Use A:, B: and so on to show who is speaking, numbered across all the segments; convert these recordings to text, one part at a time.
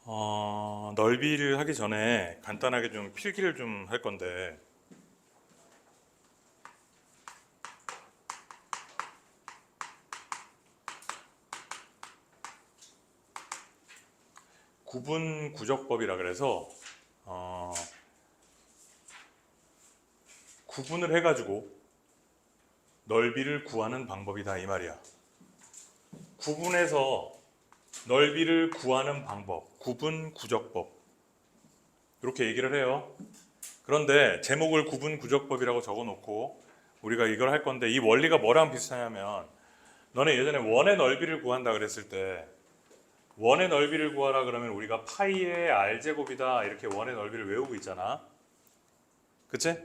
A: 넓이를 하기 전에 간단하게 좀 필기를 좀 할 건데, 구분 구적법이라 그래서 구분을 해가지고 넓이를 구하는 방법이다 이 말이야. 구분해서 넓이를 구하는 방법, 구분 구적법, 이렇게 얘기를 해요. 그런데 제목을 구분 구적법이라고 적어놓고 우리가 이걸 할 건데, 이 원리가 뭐랑 비슷하냐면, 너네 예전에 원의 넓이를 구한다 그랬을 때, 원의 넓이를 구하라 그러면 우리가 파이의 r제곱이다 이렇게 원의 넓이를 외우고 있잖아. 그치?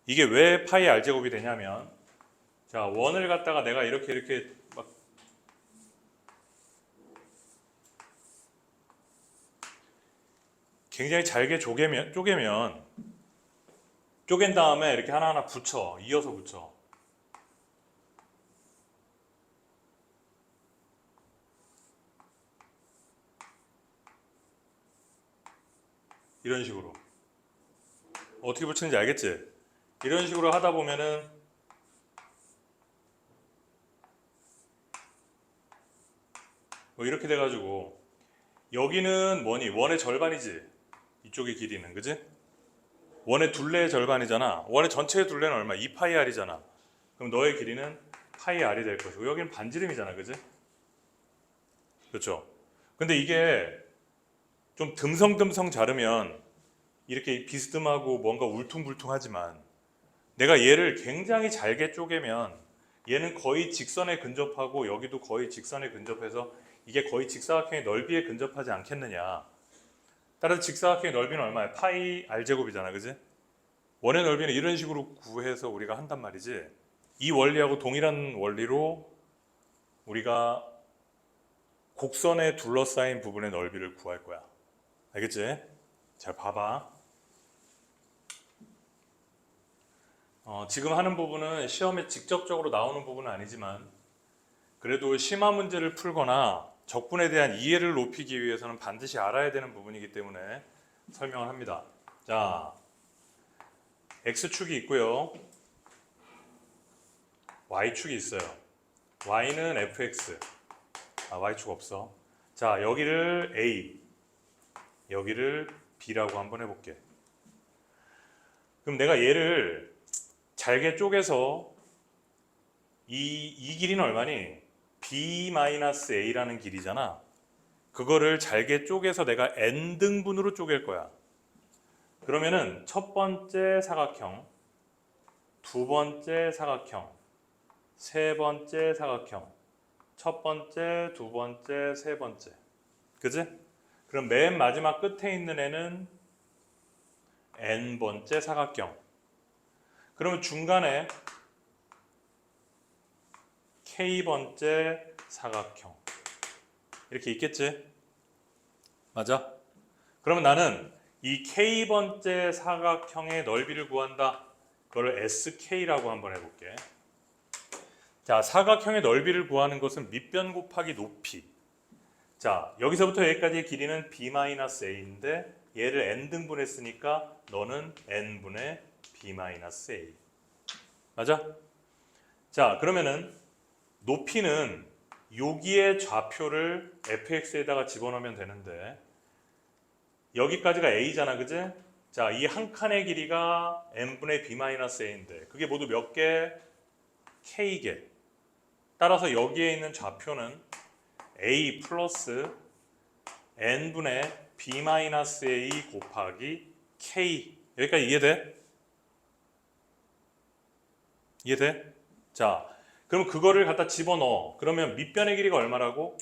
A: 이게 왜 파이 r제곱이 되냐면, 자, 원을 갖다가 내가 이렇게 막 굉장히 잘게 쪼갠 다음에 이렇게 하나하나 붙여, 이어서 붙여. 이런 식으로. 어떻게 붙이는지 알겠지? 이런 식으로 하다 보면은 뭐 이렇게 돼가지고, 여기는 뭐니? 원의 절반이지. 이쪽의 길이는, 그지? 원의 둘레의 절반이잖아. 원의 전체의 둘레는 얼마? 2파이 r이잖아. 그럼 너의 길이는 파이 r이 될 것이고, 여기는 반지름이잖아, 그지? 그렇죠? 근데 이게 좀 듬성듬성 자르면 이렇게 비스듬하고 뭔가 울퉁불퉁하지만, 내가 얘를 굉장히 잘게 쪼개면 얘는 거의 직선에 근접하고 여기도 거의 직선에 근접해서 이게 거의 직사각형의 넓이에 근접하지 않겠느냐. 따라서 직사각형의 넓이는 얼마야? 파이 r제곱이잖아, 그지? 원의 넓이는 이런 식으로 구해서 우리가 한단 말이지. 이 원리하고 동일한 원리로 우리가 곡선에 둘러싸인 부분의 넓이를 구할 거야. 알겠지? 잘 봐봐. 지금 하는 부분은 시험에 직접적으로 나오는 부분은 아니지만, 그래도 심화 문제를 풀거나 적분에 대한 이해를 높이기 위해서는 반드시 알아야 되는 부분이기 때문에 설명을 합니다. 자, X축이 있고요. Y축이 있어요. Y는 fx. Y축 없어. 자, 여기를 A, 여기를 B라고 한번 해볼게. 그럼 내가 얘를 잘게 쪼개서 이 길이는 얼마니? B-A라는 길이잖아. 그거를 잘게 쪼개서 내가 n등분으로 쪼갤 거야. 그러면은 첫 번째 사각형, 두 번째 사각형, 세 번째 사각형, 첫 번째, 두 번째, 세 번째. 그지? 그럼 맨 마지막 끝에 있는 애는 n번째 사각형. 그러면 중간에 k번째 사각형. 이렇게 있겠지? 맞아? 그러면 나는 이 k번째 사각형의 넓이를 구한다. 그걸 sk라고 한번 해볼게. 자, 사각형의 넓이를 구하는 것은 밑변 곱하기 높이. 자, 여기서부터 여기까지의 길이는 b-a인데 얘를 n등분 했으니까 너는 n분의 b-a. 맞아? 자, 그러면은 높이는 여기의 좌표를 fx에다가 집어넣으면 되는데, 여기까지가 a잖아, 그지? 자, 이 한 칸의 길이가 n분의 b-a인데 그게 모두 몇 개? k개. 따라서 여기에 있는 좌표는 a 플러스 n분의 b-a 곱하기 k. 여기까지 이해돼? 이해돼? 자, 그럼 그거를 갖다 집어넣어. 그러면 밑변의 길이가 얼마라고?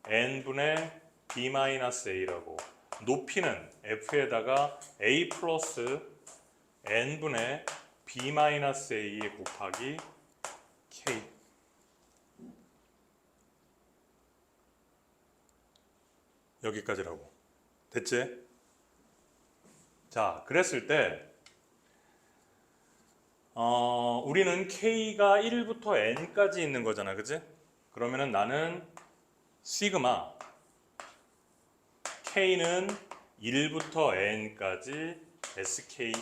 A: n분의 b-a라고. 높이는 f에다가 a 플러스 n분의 b-a 곱하기 k. 여기까지라고. 됐지? 자, 그랬을 때 우리는 k가 1부터 n까지 있는 거잖아, 그지? 그러면은 나는 시그마 K는 1부터 n까지 SK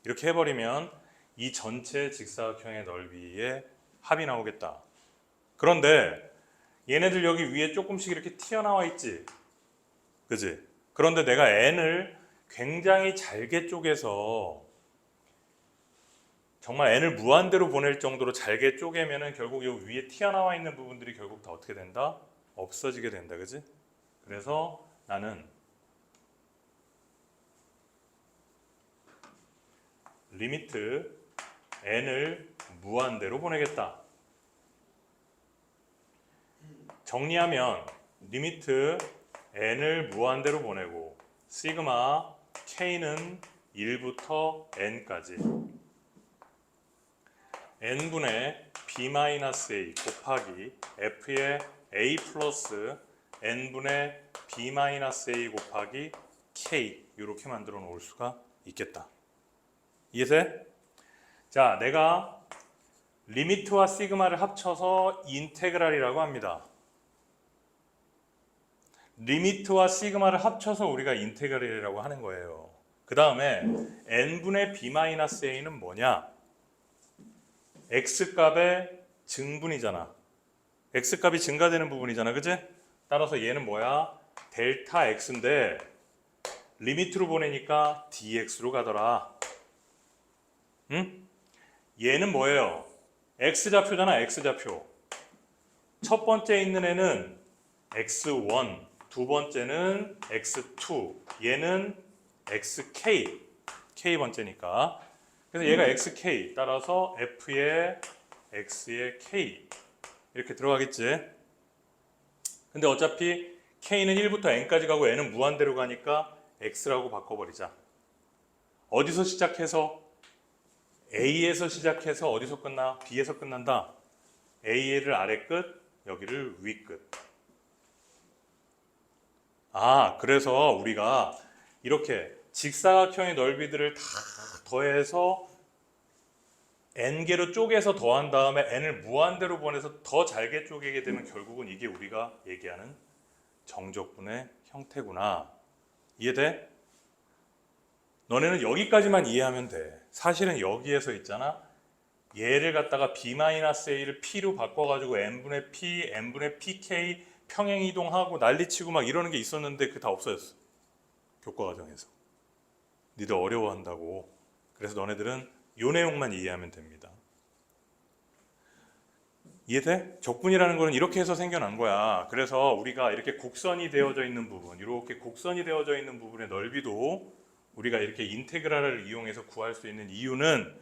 A: 이렇게 해버리면 이 전체 직사각형의 넓이의 합이 나오겠다. 그런데 얘네들 여기 위에 조금씩 이렇게 튀어나와 있지, 그지? 그런데 내가 n을 굉장히 잘게 쪼개서 정말 n을 무한대로 보낼 정도로 잘게 쪼개면은 결국 이 위에 튀어나와 있는 부분들이 결국 다 어떻게 된다? 없어지게 된다, 그지? 그래서 나는 리미트 n을 무한대로 보내겠다. 정리하면 리미트 n을 무한대로 보내고 시그마 k는 1부터 n까지 n분의 b-a 곱하기 f의 a 플러스 n분의 b-a 곱하기 k 이렇게 만들어 놓을 수가 있겠다. 이해돼? 자, 내가 리미트와 시그마를 합쳐서 인테그랄이라고 합니다. 리미트와 시그마를 합쳐서 우리가 인테그랄이라고 하는 거예요. 그 다음에 n분의 b-a는 뭐냐? x값의 증분이잖아. x값이 증가되는 부분이잖아, 그치? 따라서 얘는 뭐야? 델타 x인데 리미트로 보내니까 dx로 가더라. 응? 얘는 뭐예요? x좌표잖아, x좌표. 첫 번째 있는 애는 x1, 두 번째는 x2, 얘는 xk, k번째니까. 그래서 얘가 xk, 따라서 f의 x의 k 이렇게 들어가겠지. 근데 어차피 k는 1부터 n까지 가고 n은 무한대로 가니까 x라고 바꿔버리자. 어디서 시작해서? a에서 시작해서 어디서 끝나? b에서 끝난다. a를 아래 끝, 여기를 위 끝. 아, 그래서 우리가 이렇게 직사각형의 넓이들을 다 더해서 n개로 쪼개서 더한 다음에 n을 무한대로 보내서 더 잘게 쪼개게 되면 결국은 이게 우리가 얘기하는 정적분의 형태구나. 이해돼? 너네는 여기까지만 이해하면 돼. 사실은 여기에서 있잖아. 얘를 갖다가 b-a를 p로 바꿔가지고 n분의 p, n분의 pk 평행 이동하고 난리치고 막 이러는 게 있었는데 그게 다 없어졌어. 교과 과정에서. 니들 어려워한다고. 그래서 너네들은 요 내용만 이해하면 됩니다. 이해돼? 적분이라는 거는 이렇게 해서 생겨난 거야. 그래서 우리가 이렇게 곡선이 되어져 있는 부분, 이렇게 곡선이 되어져 있는 부분의 넓이도 우리가 이렇게 인테그랄을 이용해서 구할 수 있는 이유는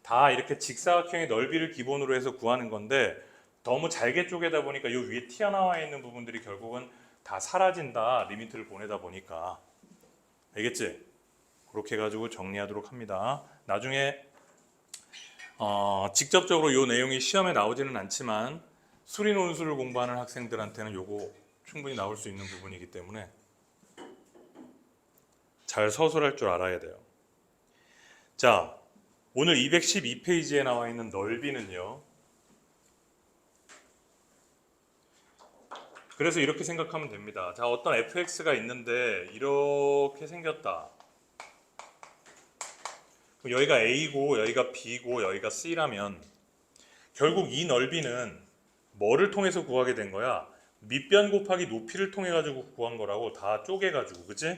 A: 다 이렇게 직사각형의 넓이를 기본으로 해서 구하는 건데 너무 잘게 쪼개다 보니까 이 위에 튀어나와 있는 부분들이 결국은 다 사라진다. 리미트를 보내다 보니까. 알겠지? 그렇게 해가지고 정리하도록 합니다. 나중에 직접적으로 이 내용이 시험에 나오지는 않지만 수리 논술을 공부하는 학생들한테는 요거 충분히 나올 수 있는 부분이기 때문에 잘 서술할 줄 알아야 돼요. 자, 오늘 212페이지에 나와 있는 넓이는요. 그래서 이렇게 생각하면 됩니다. 자, 어떤 fx가 있는데 이렇게 생겼다. 여기가 a고 여기가 b고 여기가 c라면 결국 이 넓이는 뭐를 통해서 구하게 된 거야? 밑변 곱하기 높이를 통해 가지고 구한 거라고. 다 쪼개 가지고, 그치?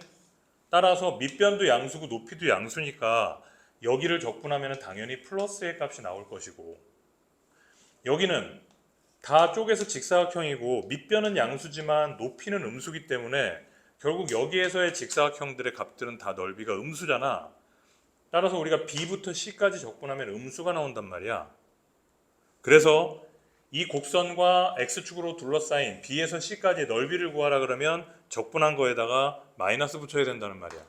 A: 따라서 밑변도 양수고 높이도 양수니까 여기를 적분하면 당연히 플러스의 값이 나올 것이고, 여기는 다 쪼개서 직사각형이고 밑변은 양수지만 높이는 음수기 때문에 결국 여기에서의 직사각형들의 값들은 다 넓이가 음수잖아. 따라서 우리가 b부터 c까지 적분하면 음수가 나온단 말이야. 그래서 이 곡선과 x축으로 둘러싸인 b에서 c까지 넓이를 구하라 그러면 적분한 거에다가 마이너스 붙여야 된다는 말이야.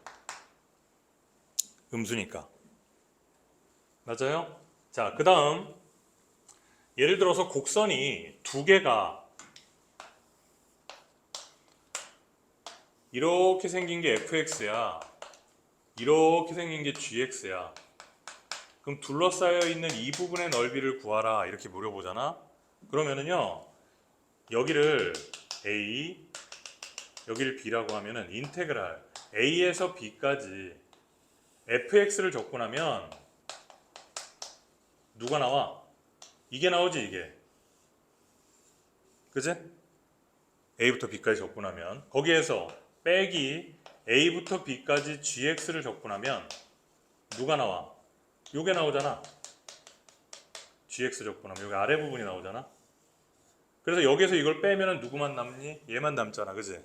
A: 음수니까. 맞아요? 자, 그 다음 예를 들어서 곡선이 두 개가 이렇게 생긴 게 fx야. 이렇게 생긴 게 gx야. 그럼 둘러싸여 있는 이 부분의 넓이를 구하라 이렇게 물어보잖아. 그러면은요 여기를 a, 여기를 b라고 하면은 인테그랄 a에서 b까지 fx를 적고 나면 누가 나와? 이게 나오지, 이게. 그지? a부터 b까지 적고 나면 거기에서 빼기 a부터 b까지 gx를 적고 나면 누가 나와? 요게 나오잖아. gx 적고 나면 여기 아래 부분이 나오잖아. 그래서 여기서 이걸 빼면은 누구만 남니? 얘만 남잖아. 그지?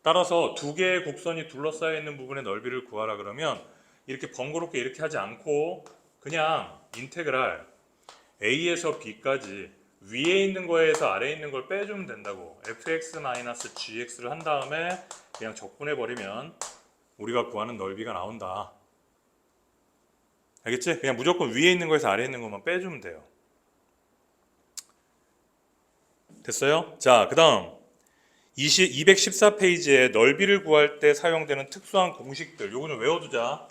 A: 따라서 두 개의 곡선이 둘러싸여 있는 부분의 넓이를 구하라 그러면 이렇게 번거롭게 이렇게 하지 않고 그냥 인테그랄 a에서 b까지 위에 있는 거에서 아래에 있는 걸 빼주면 된다고. fx-gx를 한 다음에 그냥 적분해 버리면 우리가 구하는 넓이가 나온다. 알겠지? 그냥 무조건 위에 있는 거에서 아래에 있는 것만 빼주면 돼요. 됐어요? 자, 그 다음 214페이지에 넓이를 구할 때 사용되는 특수한 공식들, 요거 좀 외워두자.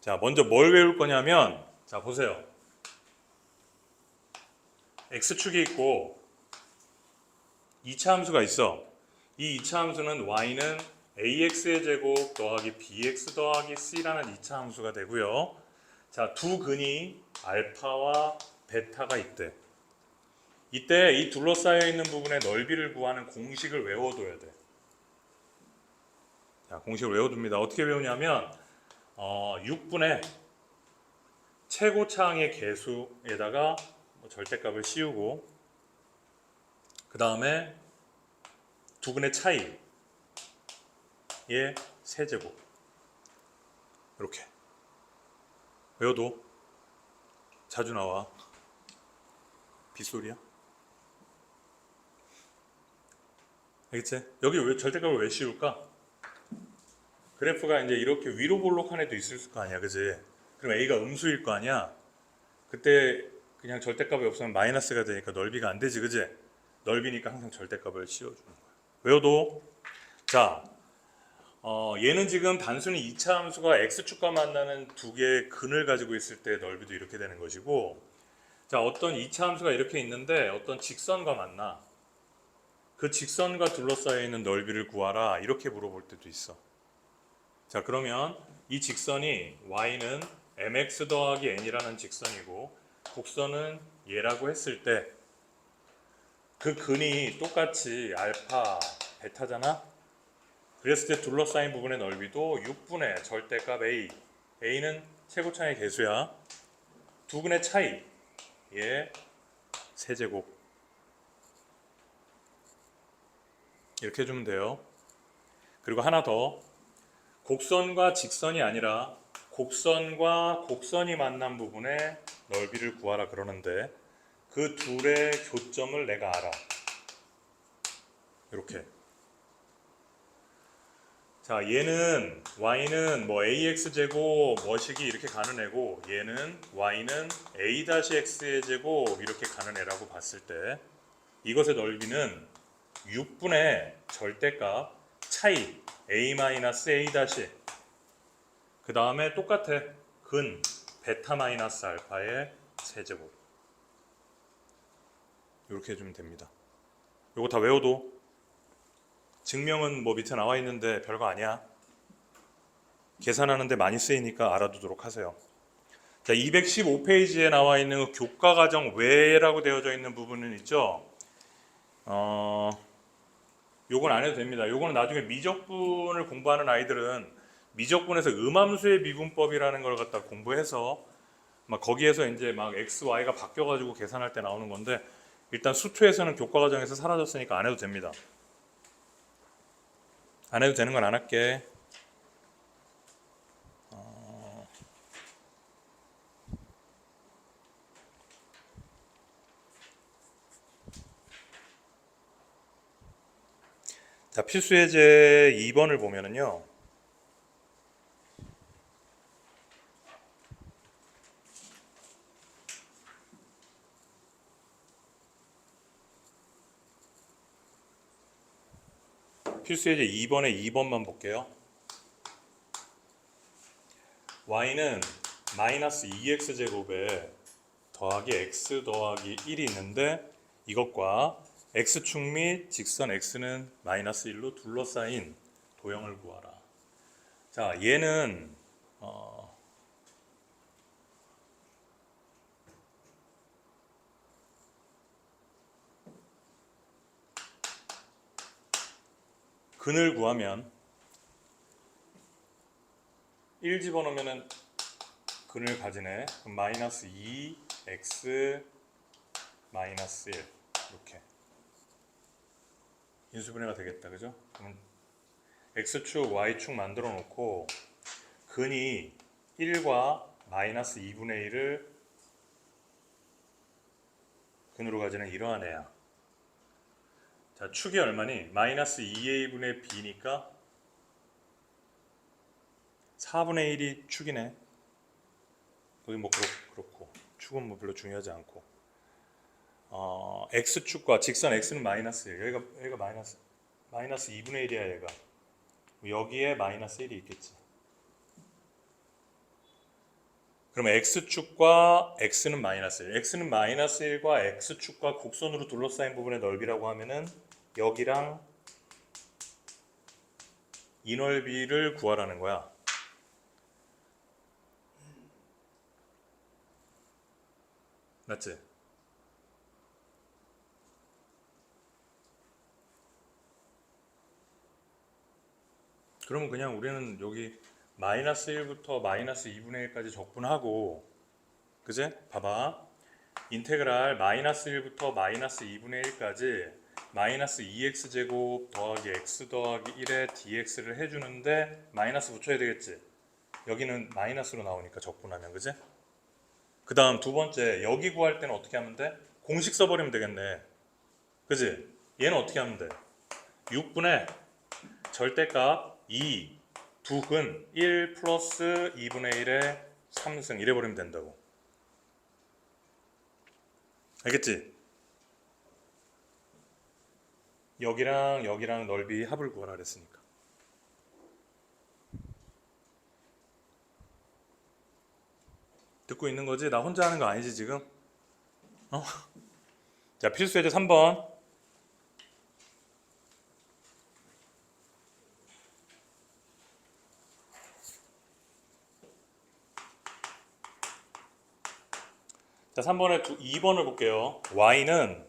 A: 자, 먼저 뭘 외울 거냐면, 자, 보세요. x축이 있고 2차 함수가 있어. 이 2차 함수는 y는 ax의 제곱 더하기 bx 더하기 c라는 2차 함수가 되고요. 자, 두 근이 알파와 베타가 있대. 이때 이 둘러싸여 있는 부분의 넓이를 구하는 공식을 외워둬야 돼. 자, 공식을 외워둡니다. 어떻게 외우냐면 6분의 최고차항의 개수에다가 절대값을 씌우고 그 다음에 두 근의 차이의 세제곱 이렇게 외워도 자주 나와. 빗소리야? 알겠지? 여기 왜 절대값을 왜 씌울까? 그래프가 이제 이렇게 위로 볼록한 애도 있을 거 아니야, 그지? 그럼 A가 음수일 거 아니야? 그때 그냥 절대값이 없으면 마이너스가 되니까 넓이가 안 되지, 그지? 넓이니까 항상 절대값을 씌워주는 거야. 외워도. 자, 얘는 지금 단순히 2차 함수가 x축과 만나는 두 개의 근을 가지고 있을 때 넓이도 이렇게 되는 것이고, 자, 어떤 2차 함수가 이렇게 있는데 어떤 직선과 만나. 그 직선과 둘러싸여 있는 넓이를 구하라 이렇게 물어볼 때도 있어. 자, 그러면 이 직선이 y는 mx 더하기 n이라는 직선이고 곡선은 얘라고 했을 때 그 근이 똑같이 알파, 베타잖아? 그랬을 때 둘러싸인 부분의 넓이도 6분의 절대값 a, a는 최고차의 개수야. 두 근의 차이, 얘 세제곱 이렇게 해주면 돼요. 그리고 하나 더, 곡선과 직선이 아니라 곡선과 곡선이 만난 부분의 넓이를 구하라 그러는데 그 둘의 교점을 내가 알아. 이렇게. 자, 얘는 y는 뭐 ax 제곱 뭐식이 이렇게 가는 애고 얘는 y는 a-x의 제곱 이렇게 가는 애라고 봤을 때 이것의 넓이는 6분의 절대값 차이 a-a' 그 다음에 똑같아. 근 베타-알파의 세제곱 이렇게 해주면 됩니다. 이거 다 외워도. 증명은 뭐 밑에 나와 있는데 별거 아니야. 계산하는데 많이 쓰이니까 알아두도록 하세요. 자, 215페이지에 나와 있는 그 교과과정 외라고 되어져 있는 부분은 있죠. 요건 안 해도 됩니다. 요거는 나중에 미적분을 공부하는 아이들은 미적분에서 음함수의 미분법이라는 걸 갖다 공부해서 막 거기에서 이제 막 x, y가 바뀌어가지고 계산할 때 나오는 건데 일단 수투에서는 교과과정에서 사라졌으니까 안 해도 됩니다. 안 해도 되는 건 안 할게. 자, 필수예제 2번을 보면은요. 필수예제 2번에 2번만 볼게요. y는 마이너스 2x제곱에 더하기 x 더하기 1이 있는데 이것과 x축 및 직선 x는 마이너스 1로 둘러싸인 도형을 구하라. 자, 얘는 근을 구하면 1 집어넣으면 근을 가지네. 그럼 마이너스 2x 마이너스 1 이렇게 인수분해가 되겠다. 그죠? 그러면 x축, y축 만들어 놓고 근이 1과 마이너스 2분의 1을 근으로 가지는 이러한 애야. 자, 축이 얼마니? 마이너스 2a분의 b니까 4분의 1이 축이네. 거기 뭐 그렇고 축은 뭐 별로 중요하지 않고 x축과 직선 x는 마이너스 1 여기가 마이너스 2분의 1이야. 얘가 여기에 마이너스 1이 있겠지. 그러면 x축과 x는 마이너스 1 x는 마이너스 1과 x축과 곡선으로 둘러싸인 부분의 넓이라고 하면은 여기랑 이 넓이를 구하라는 거야. 맞지? 그러면 그냥 우리는 여기 마이너스 1부터 마이너스 2분의 1까지 적분하고, 그제? 봐봐. 인테그랄 마이너스 1부터 마이너스 2분의 1까지 마이너스 2x제곱 더하기 x 더하기 1에 dx를 해주는데 마이너스 붙여야 되겠지? 여기는 마이너스로 나오니까 적분하면, 그제? 그 다음 두 번째, 여기 구할 때는 어떻게 하면 돼? 공식 써버리면 되겠네. 그지? 얘는 어떻게 하면 돼? 6분의 절대값 2, 두근 1 플러스 2분의 1의 3승 이래버리면 된다고. 알겠지? 여기랑 넓이 합을 구하라 그랬으니까. 듣고 있는 거지? 나 혼자 하는 거 아니지 지금? 자, 필수 예제 3번. 자, 3번에 2번을 볼게요. y는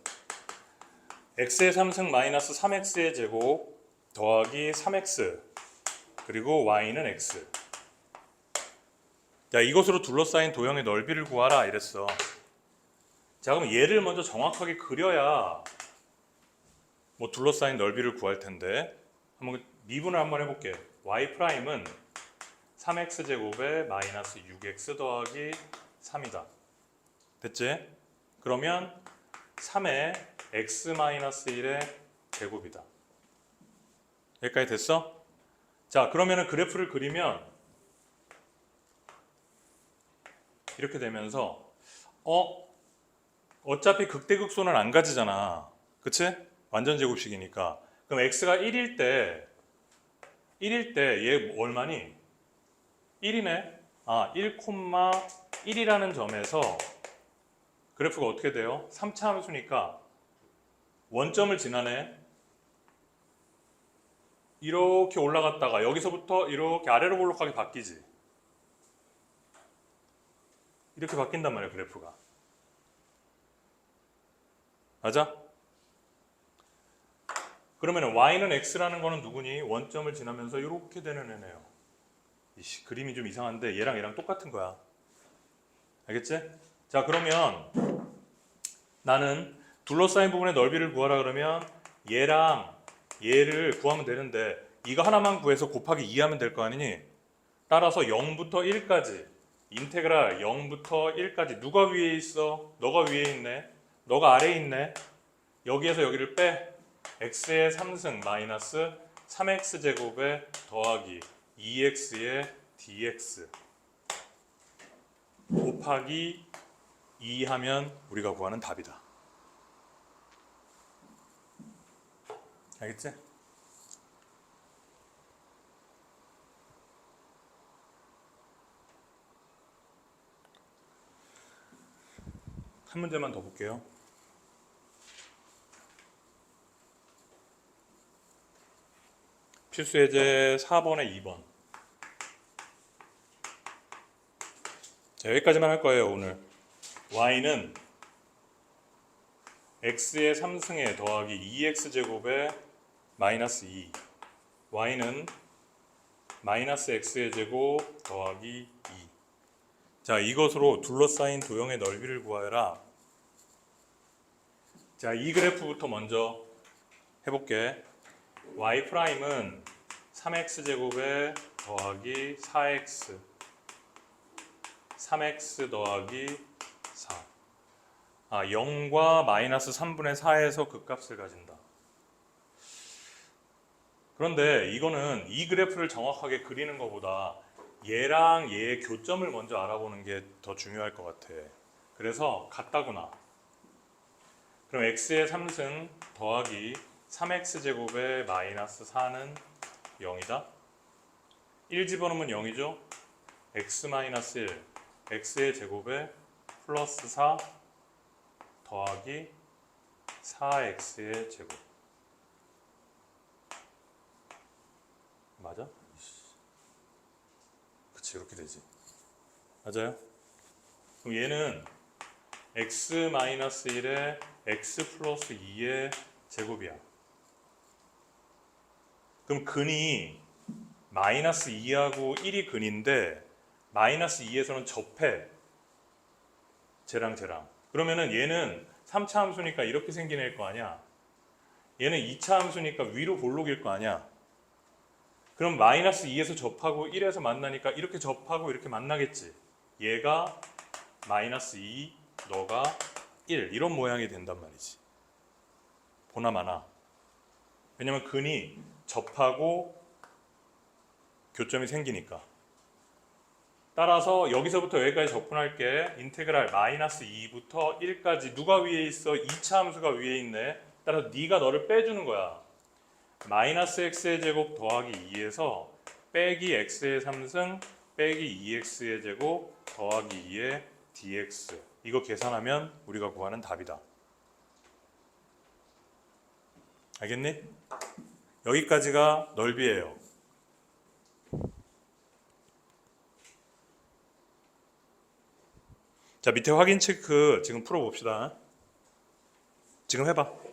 A: x의 3승 마이너스 3x의 제곱 더하기 3x 그리고 y는 x. 자, 이것으로 둘러싸인 도형의 넓이를 구하라 이랬어. 자, 그럼 얘를 먼저 정확하게 그려야 뭐 둘러싸인 넓이를 구할 텐데 한번 미분을 한번 해볼게. y 프라임은 3x 제곱에 마이너스 6x 더하기 3이다. 됐지? 그러면 3의 x 마이너스 1의 제곱이다. 여기까지 됐어? 자, 그러면은 그래프를 그리면 이렇게 되면서 어차피 극대극소는 안 가지잖아. 그치? 완전 제곱식이니까. 그럼 x가 1일 때 얘 얼마니? 1이네. 1,1이라는 점에서 그래프가 어떻게 돼요? 3차 함수니까 원점을 지나네. 이렇게 올라갔다가 여기서부터 이렇게 아래로 볼록하게 바뀌지. 이렇게 바뀐단 말이야, 그래프가. 맞아? 그러면 y는 x라는 거는 누구니? 원점을 지나면서 이렇게 되는 애네요. 그림이 좀 이상한데 얘랑 똑같은 거야. 알겠지? 자, 그러면 나는 둘러싸인 부분의 넓이를 구하라 그러면 얘랑 얘를 구하면 되는데 이거 하나만 구해서 곱하기 2 하면 될 거 아니니? 따라서 0부터 1까지 인테그랄 0부터 1까지 누가 위에 있어? 너가 위에 있네. 너가 아래에 있네. 여기에서 여기를 빼. x의 3승 마이너스 3x 제곱에 더하기 2x의 dx 곱하기 2 하면 우리가 구하는 답이다. 알겠지? 한 문제만 더 볼게요. 필수 예제 4번에 2번. 자, 여기까지만 할 거예요, 오늘. y는 x의 3승에 더하기 2x제곱에 마이너스 2. y는 마이너스 x의 제곱 더하기 2. 자, 이것으로 둘러싸인 도형의 넓이를 구하여라. 자, 이 그래프부터 먼저 해볼게. y'은 3x제곱에 더하기 4x 3x 더하기 4. 0과 마이너스 3분의 4에서 극값을 가진다. 그런데 이거는 이 그래프를 정확하게 그리는 것보다 얘랑 얘의 교점을 먼저 알아보는 게 더 중요할 것 같아. 그래서 같다구나. 그럼 x의 3승 더하기 3x제곱에 마이너스 4는 0이다. 1 집어넣으면 0이죠. x-1 x의 제곱에 플러스 4 더하기 4x의 제곱. 맞아? 그치, 이렇게 되지. 맞아요? 그럼 얘는 x-1에 x 플러스 2의 제곱이야. 그럼 근이 마이너스 2하고 1이 근인데 마이너스 2에서는 접해. 쟤랑 쟤랑. 그러면은 얘는 3차 함수니까 이렇게 생긴 애일 거 아니야. 얘는 2차 함수니까 위로 볼록일 거 아니야. 그럼 마이너스 2에서 접하고 1에서 만나니까 이렇게 접하고 이렇게 만나겠지. 얘가 마이너스 2, 너가 1 이런 모양이 된단 말이지. 보나마나. 왜냐면 근이 접하고 교점이 생기니까. 따라서 여기서부터 여기까지 접근할게. 인테그랄 마이너스 2부터 1까지 누가 위에 있어? 2차 함수가 위에 있네. 따라서 네가 너를 빼주는 거야. 마이너스 x의 제곱 더하기 2에서 빼기 x의 3승 빼기 2x의 제곱 더하기 2의 dx. 이거 계산하면 우리가 구하는 답이다. 알겠니? 여기까지가 넓이에요. 자, 밑에 확인 체크 지금 풀어봅시다. 지금 해봐.